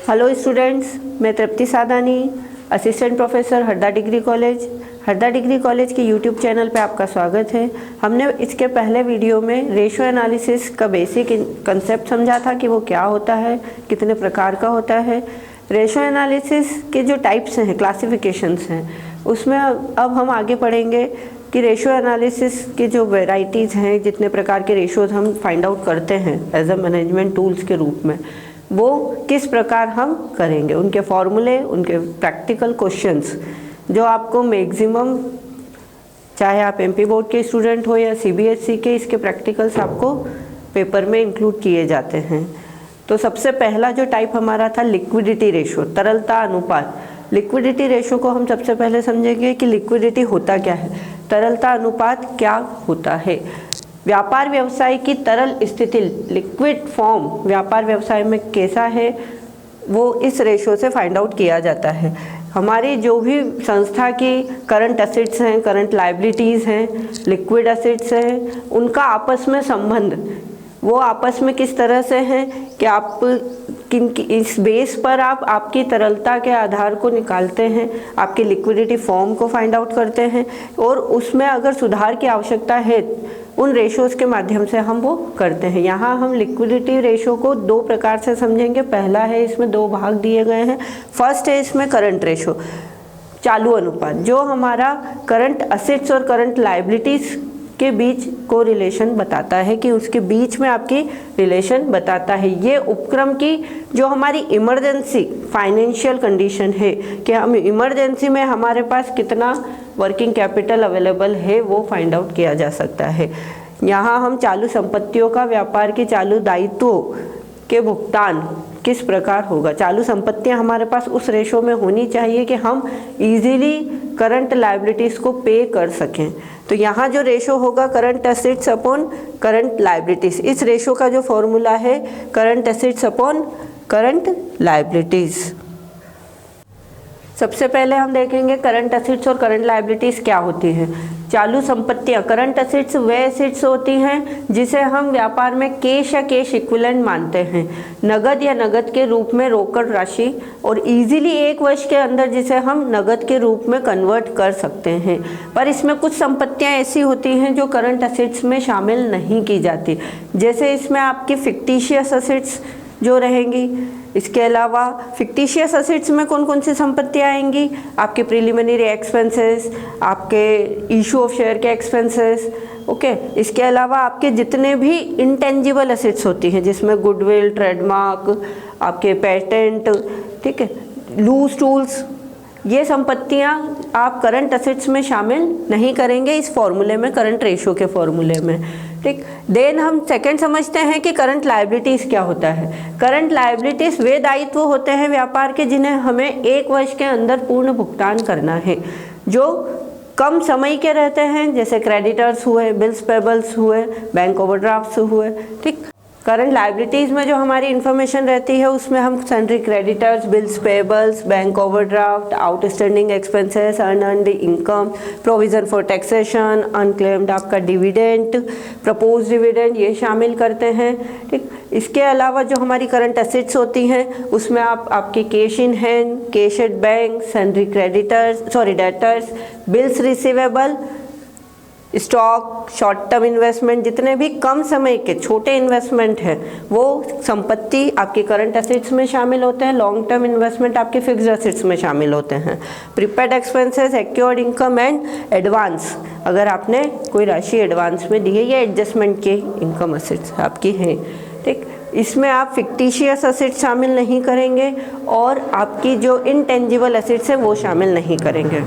Hello students, मैं Tripti Sadani, assistant professor Harda degree college के YouTube channel पे आपका स्वागत है। हमने इसके पहले वीडियो में रेशो एनालिसिस का बेसिक कंसेप्ट समझा था कि वो क्या होता है, कितने प्रकार का होता है। रेशो एनालिसिस के जो टाइप्स हैं, क्लासिफिकेशंस हैं, उसमें अब हम आगे पढ़ेंगे कि रेशो एनालिसिस के जो वेराइटीज़ हैं, जितने प्रकार के रेशोज हम फाइंड आउट करते हैं एज अ मैनेजमेंट टूल्स के रूप में, वो किस प्रकार हम करेंगे, उनके फॉर्मूले, उनके प्रैक्टिकल क्वेश्चंस जो आपको मैक्सिमम, चाहे आप एमपी बोर्ड के स्टूडेंट हो या सीबीएसई के, इसके प्रैक्टिकल्स आपको पेपर में इंक्लूड किए जाते हैं। तो सबसे पहला जो टाइप हमारा था लिक्विडिटी रेशो, तरलता अनुपात। लिक्विडिटी रेशो को हम सबसे पहले समझेंगे कि लिक्विडिटी होता क्या है, तरलता अनुपात क्या होता है। व्यापार व्यवसाय की तरल स्थिति, लिक्विड फॉर्म व्यापार व्यवसाय में कैसा है, वो इस रेशो से फाइंड आउट किया जाता है। हमारी जो भी संस्था की करंट एसेट्स हैं, करंट लायबिलिटीज़ हैं, लिक्विड एसेट्स हैं, उनका आपस में संबंध, वो आपस में किस तरह से हैं कि आप इस बेस पर आप आपकी तरलता के आधार को निकालते हैं, आपकी लिक्विडिटी फॉर्म को फाइंड आउट करते हैं, और उसमें अगर सुधार की आवश्यकता है उन रेशोज़ के माध्यम से हम वो करते हैं। यहाँ हम लिक्विडिटी रेशो को दो प्रकार से समझेंगे। पहला है, इसमें दो भाग दिए गए हैं। फर्स्ट है इसमें करंट रेशो, चालू अनुपात, जो हमारा करंट असेट्स और करंट लायबिलिटीज़ के बीच को रिलेशन बताता है, कि उसके बीच में आपकी रिलेशन बताता है। ये उपक्रम की जो हमारी इमरजेंसी फाइनेंशियल कंडीशन है, कि हम इमरजेंसी में हमारे पास कितना वर्किंग कैपिटल अवेलेबल है, वो फाइंड आउट किया जा सकता है। यहाँ हम चालू संपत्तियों का व्यापार के चालू दायित्वों के भुगतान किस प्रकार होगा, चालू संपत्तियाँ हमारे पास उस रेशो में होनी चाहिए कि हम इजीली करंट लायबिलिटीज़ को पे कर सकें। तो यहाँ जो रेशो होगा current assets upon current liabilities, इस रेशो का जो फॉर्मूला है current assets upon current liabilities. सबसे पहले हम देखेंगे करंट एसेट्स और करंट लायबिलिटीज़ क्या होती हैं। चालू संपत्तियां, करंट एसेट्स वे एसेट्स होती हैं जिसे हम व्यापार में कैश या कैश इक्विवेलेंट मानते हैं, नगद या नगद के रूप में रोकड़ राशि, और इजीली एक वर्ष के अंदर जिसे हम नगद के रूप में कन्वर्ट कर सकते हैं। पर इसमें कुछ संपत्तियां ऐसी होती हैं जो करंट एसेट्स में शामिल नहीं की जाती, जैसे इसमें आपकी फिक्टिशियस एसेट्स जो रहेंगी। इसके अलावा फिक्टिशियस एसेट्स में कौन कौन सी संपत्तियाँ आएंगी, आपके प्रिलिमिनरी एक्सपेंसेस, आपके इशू ऑफ शेयर के एक्सपेंसेस, ओके। इसके अलावा आपके जितने भी इंटेंजिबल एसेट्स होती हैं, जिसमें गुडविल, ट्रेडमार्क, आपके पेटेंट, ठीक है, लूज टूल्स, ये संपत्तियां आप करंट एसेट्स में शामिल नहीं करेंगे इस फॉर्मूले में, करंट रेशो के फॉर्मूले में, ठीक। देन हम सेकंड समझते हैं कि करंट लायबिलिटीज़ क्या होता है। करंट लायबिलिटीज़ वे दायित्व होते हैं व्यापार के जिन्हें हमें एक वर्ष के अंदर पूर्ण भुगतान करना है, जो कम समय के रहते हैं, जैसे क्रेडिटर्स हुए, बिल्स पेबल्स हुए, बैंक ओवरड्राफ्ट्स हुए, ठीक। करंट लायबिलिटीज़ में जो हमारी इन्फॉर्मेशन रहती है उसमें हम sundry creditors, bills payables, bank overdraft, outstanding expenses, earned income, provision for taxation, unclaimed आपका डिविडेंड, प्रपोज डिविडेंड, ये शामिल करते हैं, ठीक। इसके अलावा जो हमारी करंट एसेट्स होती हैं उसमें आपकी cash in hand, cash at bank, sundry debtors, bills receivable, stock, short term investment, जितने भी कम समय के छोटे इन्वेस्टमेंट हैं वो संपत्ति आपके करंट एसेट्स में शामिल होते हैं। लॉन्ग टर्म इन्वेस्टमेंट आपके फिक्स्ड एसेट्स में शामिल होते हैं। Prepaid expenses, accrued income and advance, अगर आपने कोई राशि एडवांस में दी है, ये एडजस्टमेंट के इनकम एसेट्स आपकी हैं, ठीक। इसमें आप फिक्टिशियस एसेट्स शामिल नहीं करेंगे और आपकी जो इनटेंजिबल एसेट्स हैं वो शामिल नहीं करेंगे।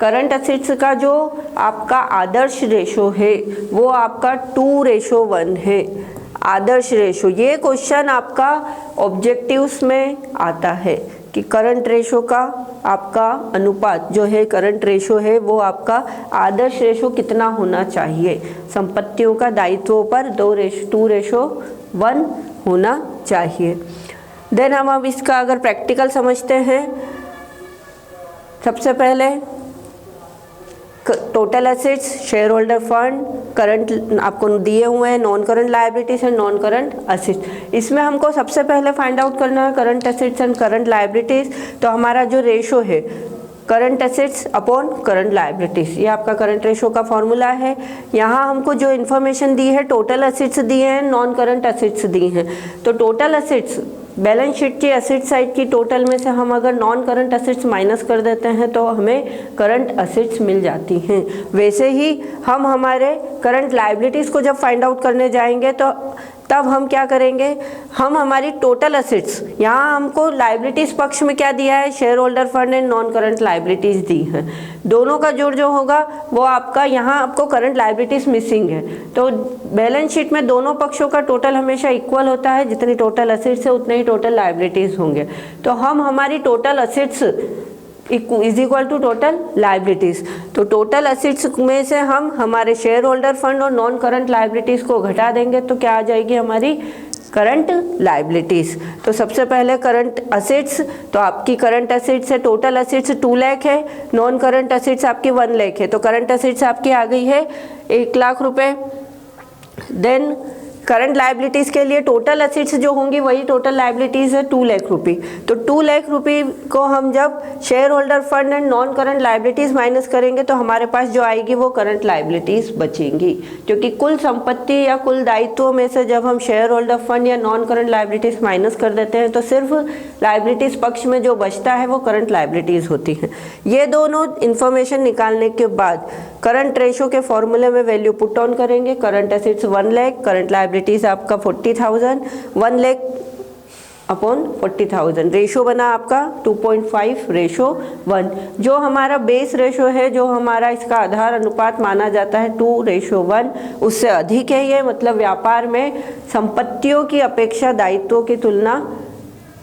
करंट एसेट्स का जो आपका आदर्श रेशो है वो आपका 2:1 है, आदर्श रेशो। ये क्वेश्चन आपका ऑब्जेक्टिव्स में आता है कि करंट रेशो का आपका अनुपात जो है, करंट रेशो है, वो आपका आदर्श रेशो कितना होना चाहिए, संपत्तियों का दायित्वों पर 2:1 होना चाहिए। देन हम अब इसका अगर प्रैक्टिकल समझते हैं, सबसे पहले total assets, share holder fund, current आपको दिए हुए हैं, non current liabilities and non current assets. इसमें हमको सबसे पहले फाइंड आउट करना है current assets and current liabilities. तो हमारा जो रेशो है current assets upon current liabilities, ये आपका करंट रेशो का फॉर्मूला है। यहाँ हमको जो इन्फॉर्मेशन दी है, टोटल एसेट्स दिए हैं, नॉन करंट एसेट्स दी हैं। तो टोटल एसेट्स, बैलेंस शीट की एसेट साइड की टोटल में से हम अगर नॉन करंट एसेट्स माइनस कर देते हैं तो हमें करंट एसेट्स मिल जाती हैं। वैसे ही हम हमारे करंट लायबिलिटीज़ को जब फाइंड आउट करने जाएंगे तो तब हम क्या करेंगे, हम हमारी टोटल एसेट्स, यहाँ हमको लायबिलिटीज़ पक्ष में क्या दिया है, share holder fund and non current liabilities दी हैं। दोनों का जोड़ जो होगा वो आपका, यहाँ आपको करंट लायबिलिटीज़ मिसिंग है। तो बैलेंस शीट में दोनों पक्षों का टोटल हमेशा इक्वल होता है, जितनी टोटल एसेट्स है उतने ही टोटल लायबिलिटीज़ होंगे। तो हम हमारी total assets is equal to total liabilities. तो टोटल एसेट्स में से हम हमारे शेयर होल्डर फंड और नॉन करंट लायबिलिटीज़ को घटा देंगे तो क्या आ जाएगी हमारी करंट लायबिलिटीज़। तो सबसे पहले करंट एसेट्स, तो आपकी करंट एसेट्स है, टोटल एसेट्स 2 लाख है, नॉन करंट एसेट्स आपकी 1 लाख है। तो करंट एसेट्स आपकी आ गई है 1 लाख रुपए। देन करंट लायबिलिटीज़ के लिए टोटल एसेट्स जो होंगी वही टोटल लायबिलिटीज़ है 2 लाख रुपये। तो 2 लाख रुपये को हम जब share holder fund and non current liabilities minus करेंगे तो हमारे पास जो आएगी वो करंट लायबिलिटीज़ बचेंगी। क्योंकि कुल संपत्ति या कुल दायित्वों में से जब हम शेयर होल्डर फंड या नॉन करंट लायबिलिटीज़ माइनस कर देते हैं तो सिर्फ लायबिलिटीज़ पक्ष में जो बचता है वो करंट लायबिलिटीज़ होती हैं। ये दोनों इन्फॉर्मेशन निकालने के बाद करंट रेशो के फॉर्मूले में वैल्यू पुट ऑन करेंगे। Current assets 1 lakh, current liabilities आपका 40,000, 1 लाख अपॉन 40,000, रेशो बना आपका 2.5:1। जो हमारा बेस रेशो है, जो हमारा इसका आधार अनुपात माना जाता है 2:1, उससे अधिक है ये, मतलब व्यापार में संपत्तियों की अपेक्षा दायित्वों की तुलना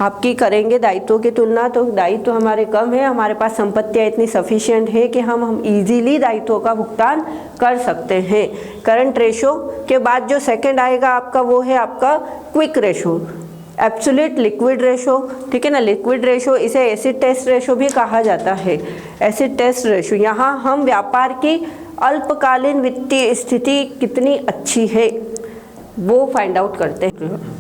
आपकी करेंगे, दायित्वों की तुलना। तो दायित्व हमारे कम है, हमारे पास संपत्तियाँ इतनी सफिशिएंट है कि हम इजीली दायित्वों का भुगतान कर सकते हैं। करंट रेशो के बाद जो सेकंड आएगा आपका वो है आपका quick ratio, absolute liquid ratio, ठीक है ना। लिक्विड रेशो, इसे एसिड टेस्ट रेशो भी कहा जाता है, एसिड टेस्ट रेशो। यहाँ हम व्यापार की अल्पकालीन वित्तीय स्थिति कितनी अच्छी है वो फाइंड आउट करते हैं।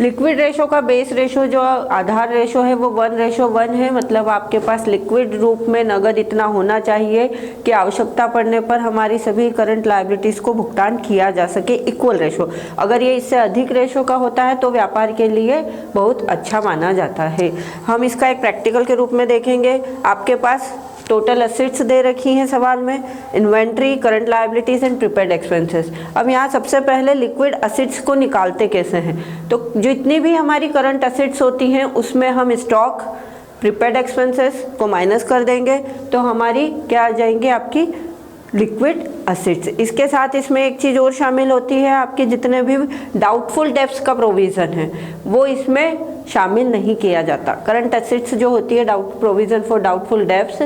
लिक्विड रेशो का बेस रेशो जो आधार रेशो है वो 1:1 है, मतलब आपके पास लिक्विड रूप में नगद इतना होना चाहिए कि आवश्यकता पड़ने पर हमारी सभी करंट लायबिलिटीज़ को भुगतान किया जा सके, इक्वल रेशो। अगर ये इससे अधिक रेशो का होता है तो व्यापार के लिए बहुत अच्छा माना जाता है। हम इसका एक प्रैक्टिकल के रूप में देखेंगे। आपके पास टोटल एसेट्स दे रखी हैं सवाल में, inventory, current liabilities and prepaid expenses. अब यहाँ सबसे पहले लिक्विड एसेट्स को निकालते कैसे हैं, तो जितनी भी हमारी करंट एसेट्स होती हैं उसमें हम स्टॉक, प्रीपेड एक्सपेंसेस को माइनस कर देंगे तो हमारी क्या आ जाएंगे आपकी लिक्विड एसेट्स। इसके साथ इसमें एक चीज़ और शामिल होती है, आपके जितने भी डाउटफुल डेब्ट्स का प्रोविज़न है वो इसमें शामिल नहीं किया जाता। करंट एसेट्स जो होती है, provision for doubtful debts,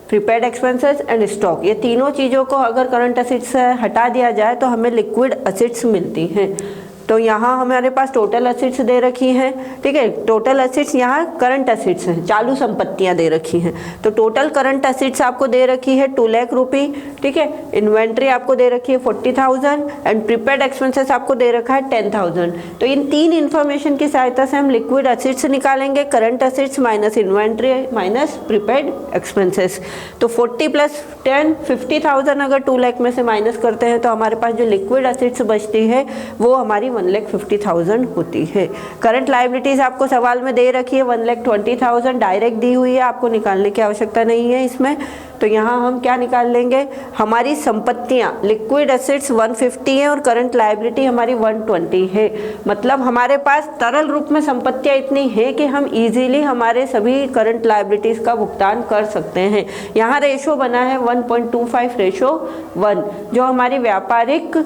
prepaid expenses and stock, ये तीनों चीज़ों को अगर करंट एसेट्स से हटा दिया जाए तो हमें लिक्विड एसेट्स मिलती हैं। तो यहाँ हमारे पास टोटल एसेट्स दे रखी हैं, ठीक है। टोटल एसेट्स यहाँ करंट एसेट्स हैं, चालू संपत्तियाँ दे रखी हैं। तो टोटल करंट एसेट्स आपको दे रखी है 2 लाख रुपये, ठीक है। इन्वेंट्री आपको दे रखी है 40,000 एंड प्रीपेड एक्सपेंसेस आपको दे रखा है 10,000। तो इन तीन इन्फॉर्मेशन की सहायता से हम लिक्विड एसेट्स निकालेंगे, current assets minus inventory minus prepaid expenses. तो 40 + 10 50,000 अगर 2 लाख में से माइनस करते हैं तो हमारे पास जो लिक्विड एसेट्स बचती है वो हमारी 1,50,000 होती है। करंट लायबिलिटीज आपको सवाल में दे रखी है 1,20,000 डायरेक्ट दी हुई है, आपको निकालने की आवश्यकता नहीं है इसमें। तो यहाँ हम क्या निकाल लेंगे, हमारी संपत्तियाँ, लिक्विड एसेट्स 150 है और करंट लायबिलिटी हमारी 120 है। मतलब हमारे पास तरल रूप में संपत्तियाँ इतनी है कि हम इजीली हमारे सभी करंट लायबिलिटीज़ का भुगतान कर सकते हैं। यहाँ रेशो बना है 1.25:1, जो हमारी व्यापारिक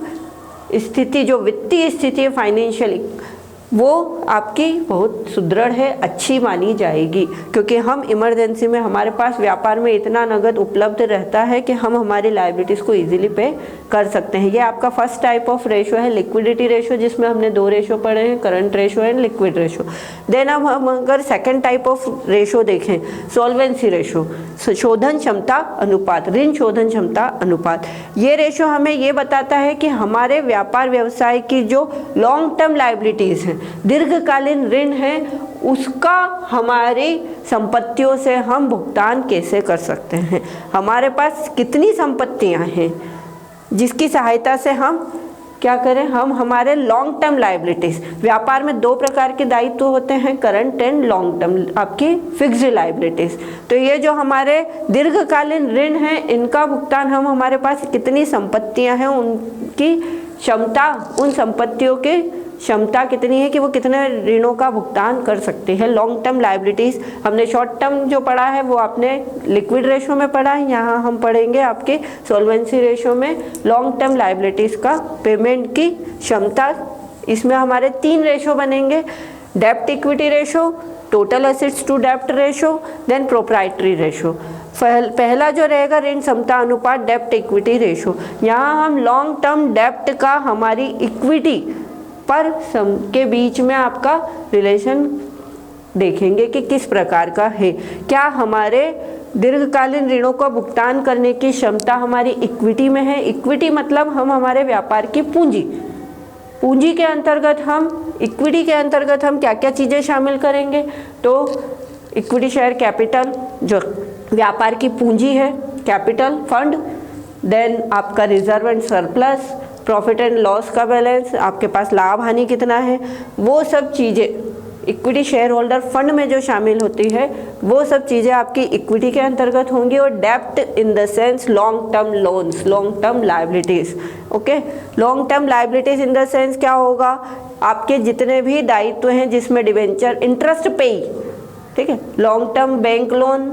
स्थिति, जो वित्तीय स्थिति है, फाइनेंशियल वो आपकी बहुत सुदृढ़ है, अच्छी मानी जाएगी, क्योंकि हम इमरजेंसी में हमारे पास व्यापार में इतना नगद उपलब्ध रहता है कि हम हमारी लायबिलिटीज़ को इजीली पे कर सकते हैं। ये आपका फर्स्ट टाइप ऑफ रेशो है, लिक्विडिटी रेशो, जिसमें हमने 2 रेशो पढ़े हैं, current ratio and liquid ratio. Then अब हम अगर सेकेंड टाइप ऑफ रेशो देखें, सॉल्वेंसी रेशो, शोधन क्षमता अनुपात, ऋण शोधन क्षमता अनुपात। ये रेशो हमें ये बताता है कि हमारे व्यापार व्यवसाय की जो लॉन्ग टर्म लायबिलिटीज़ हैं, दीर्घकालीन ऋण है, उसका हमारी संपत्तियों से हम भुगतान कैसे कर सकते हैं। हमारे पास कितनी संपत्तियां हैं जिसकी सहायता से हम क्या करें, हम हमारे लॉन्ग टर्म लायबिलिटीज़, व्यापार में 2 प्रकार के दायित्व होते हैं, करंट एंड लॉन्ग टर्म, आपकी फिक्स्ड लायबिलिटीज़। तो ये जो हमारे दीर्घकालीन ऋण हैं, इनका भुगतान हम, हमारे पास कितनी संपत्तियां हैं, उनकी क्षमता, उन संपत्तियों की क्षमता कितनी है कि वो कितने ऋणों का भुगतान कर सकते हैं। लॉन्ग टर्म लायबिलिटीज़ हमने शॉर्ट टर्म जो पढ़ा है वो आपने लिक्विड रेशो में पढ़ा है, यहाँ हम पढ़ेंगे आपके सॉल्वेंसी रेशो में लॉन्ग टर्म लायबिलिटीज़ का पेमेंट की क्षमता। इसमें हमारे 3 रेशो बनेंगे, डेब्ट equity ratio, total assets to डेब्ट रेशो, देन प्रोप्राइटरी रेशो। पहला जो रहेगा ऋण क्षमता अनुपात, डेब्ट इक्विटी रेशो। यहाँ हम लॉन्ग टर्म डेब्ट का हमारी इक्विटी पर के बीच में आपका रिलेशन देखेंगे कि किस प्रकार का है। क्या हमारे दीर्घकालीन ऋणों का भुगतान करने की क्षमता हमारी इक्विटी में है। इक्विटी मतलब हम हमारे व्यापार की पूंजी, पूंजी के अंतर्गत हम, इक्विटी के अंतर्गत हम क्या क्या चीज़ें शामिल करेंगे। तो इक्विटी शेयर कैपिटल जो व्यापार की पूंजी है, कैपिटल फंड, देन आपका reserve and surplus, profit and loss का बैलेंस, आपके पास लाभ हानि कितना है, वो सब चीज़ें इक्विटी शेयर होल्डर फंड में जो शामिल होती है वो सब चीज़ें आपकी इक्विटी के अंतर्गत होंगी। और डेब्ट in the sense long term loans, long term liabilities. Okay, long term liabilities in the sense क्या होगा, आपके जितने भी दायित्व हैं जिसमें डिवेंचर, इंटरेस्ट पेई, ठीक है, long term bank loan,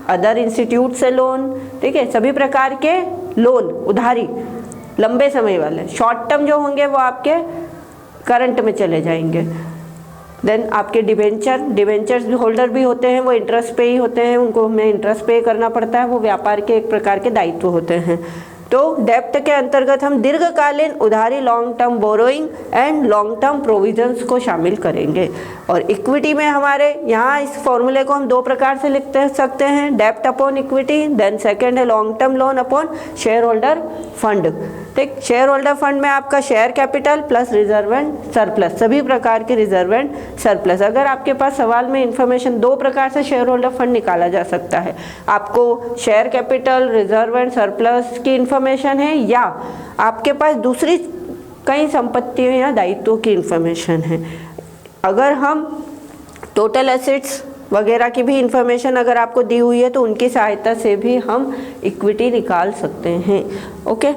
other institute से लोन, ठीक है, सभी प्रकार के लोन, उधारी, लंबे समय वाले। शॉर्ट टर्म जो होंगे वो आपके करंट में चले जाएंगे। देन आपके डिवेंचर्स होल्डर भी होते हैं, वो इंटरेस्ट पे ही होते हैं, उनको हमें इंटरेस्ट पे करना पड़ता है, वो व्यापार के एक प्रकार के दायित्व होते हैं। तो डेब्ट के अंतर्गत हम दीर्घकालीन उधारी, long term borrowing and long term provisions को शामिल करेंगे। और इक्विटी में हमारे यहाँ इस फॉर्मूले को हम 2 प्रकार से लिख सकते हैं, डेब्ट अपॉन इक्विटी, देन सेकेंड है long term loan upon share holder fund. ठीक, शेयर होल्डर फंड में आपका share capital plus reserve and surplus, सभी प्रकार के रिजर्व एंड सरप्लस। अगर आपके पास सवाल में इंफॉर्मेशन 2 प्रकार से शेयर होल्डर फंड निकाला जा सकता है, आपको share capital, reserve and surplus की इंफॉर्मेशन है, या आपके पास दूसरी कई संपत्तियों या दायित्वों की इंफॉर्मेशन है। अगर हम टोटल एसेट्स वगैरह की भी इंफॉर्मेशन अगर आपको दी हुई है तो उनकी सहायता से भी हम इक्विटी निकाल सकते हैं। Okay,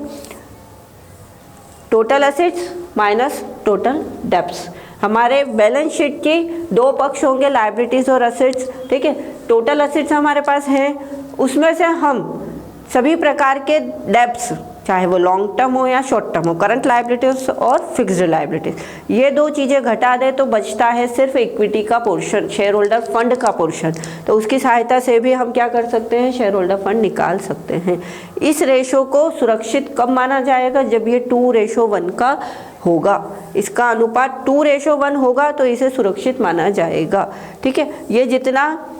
total assets minus total debts, हमारे बैलेंस शीट के 2 पक्ष होंगे, लायबिलिटीज़ और एसेट्स। ठीक है, टोटल एसेट्स हमारे पास हैं, उसमें से हम सभी प्रकार के डेब्ट्स, चाहे वो लॉन्ग टर्म हो या शॉर्ट टर्म हो, करंट लायबिलिटीज और फिक्स्ड लायबिलिटीज, ये 2 चीज़ें घटा दे तो बचता है सिर्फ इक्विटी का पोर्शन, शेयर होल्डर फंड का पोर्शन। तो उसकी सहायता से भी हम क्या कर सकते हैं, शेयर होल्डर फंड निकाल सकते हैं। इस रेशो को सुरक्षित कब माना जाएगा, जब ये 2:1 का होगा, इसका अनुपात 2:1 होगा तो इसे सुरक्षित माना जाएगा। ठीक है, ये जितना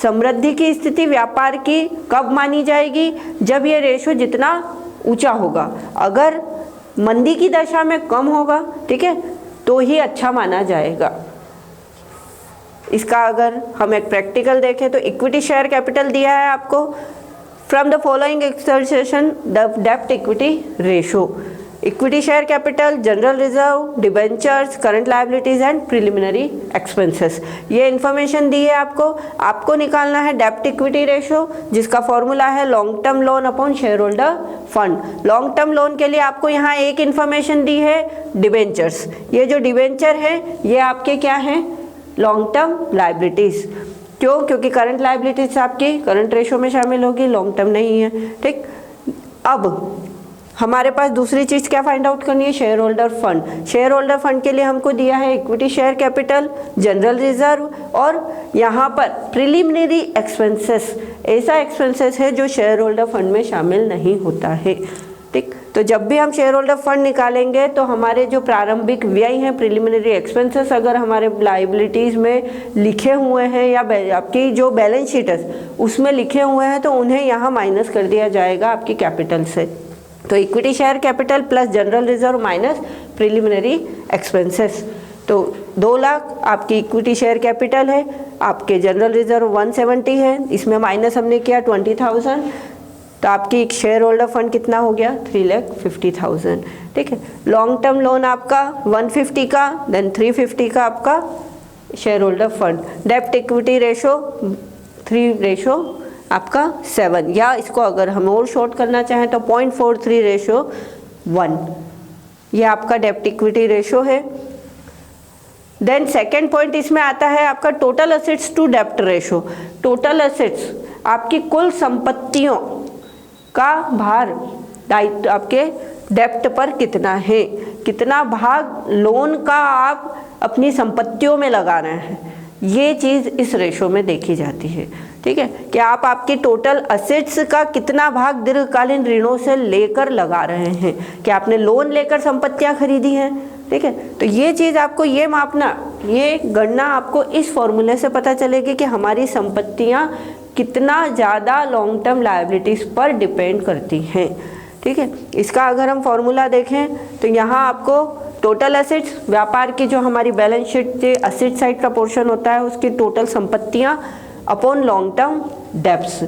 समृद्धि की स्थिति व्यापार की कब मानी जाएगी, जब ये रेशो जितना ऊंचा होगा। अगर मंदी की दशा में कम होगा, ठीक है, तो ही अच्छा माना जाएगा। इसका अगर हम एक प्रैक्टिकल देखें तो इक्विटी शेयर कैपिटल दिया है आपको, from the following expression the डेब्ट equity ratio, equity share capital, general reserve, debentures, current liabilities and preliminary expenses, ये इन्फॉर्मेशन दी है आपको। आपको निकालना है डेब्ट इक्विटी रेशो, जिसका फॉर्मूला है long term loan upon share holder fund. Long term loan के लिए आपको यहाँ एक इन्फॉर्मेशन दी है, डिबेंचर्स। ये जो डिबेंचर है ये आपके क्या हैं, लॉन्ग टर्म लायबिलिटीज। क्यों, क्योंकि करंट लायबिलिटीज आपकी करंट रेशो में शामिल होगी, लॉन्ग टर्म नहीं है। ठीक, अब हमारे पास दूसरी चीज़ क्या फाइंड आउट करनी है, share holder fund. Share holder fund के लिए हमको दिया है equity share capital, general reserve और यहाँ पर प्रिलिमिनरी एक्सपेंसेस। ऐसा एक्सपेंसेस है जो शेयर होल्डर फंड में शामिल नहीं होता है। ठीक, तो जब भी हम शेयर होल्डर फंड निकालेंगे तो हमारे जो प्रारंभिक व्यय हैं, प्रिलिमिनरी एक्सपेंसेस, अगर हमारे लाइबिलिटीज़ में लिखे हुए हैं या आपकी जो बैलेंस शीट है उसमें लिखे हुए हैं तो उन्हें यहाँ माइनस कर दिया जाएगा आपकी कैपिटल से। तो equity share capital plus general reserve minus preliminary expenses. तो 2 लाख आपकी इक्विटी शेयर कैपिटल है, आपके जनरल रिजर्व 170 है, इसमें माइनस हमने किया 20,000, तो आपकी एक शेयर होल्डर फंड कितना हो गया 3,50,000। ठीक है, लॉन्ग टर्म लोन आपका 150 का, देन 350 का आपका शेयर होल्डर फंड। डेप्ट इक्विटी रेशो 3 आपका 7, या इसको अगर हम और शॉर्ट करना चाहें तो 0.43:1, ये आपका डेप्ट इक्विटी रेशो है। देन सेकेंड पॉइंट इसमें आता है आपका टोटल असेट्स टू डेप्ट रेशो। टोटल असेट्स आपकी कुल संपत्तियों का भार दायित्व आपके डेप्ट पर कितना है, कितना भाग लोन का आप अपनी संपत्तियों में लगा रहे हैं, ये चीज़ इस रेशो में देखी जाती है। ठीक है, कि आप आपकी टोटल असेट्स का कितना भाग दीर्घकालीन ऋणों से लेकर लगा रहे हैं, कि आपने लोन लेकर संपत्तियां खरीदी हैं। ठीक है, तो ये चीज़ आपको ये मापना, ये गणना आपको इस फॉर्मूले से पता चलेगी कि हमारी संपत्तियां कितना ज़्यादा लॉन्ग टर्म लायबिलिटीज़ पर डिपेंड करती हैं। ठीक है, इसका अगर हम फॉर्मूला देखें तो यहाँ आपको टोटल असेट्स, व्यापार की जो हमारी बैलेंस शीट के असेट साइड का पोर्शन होता है उसकी टोटल संपत्तियाँ अपॉन लॉन्ग टर्म डेब्ट्स।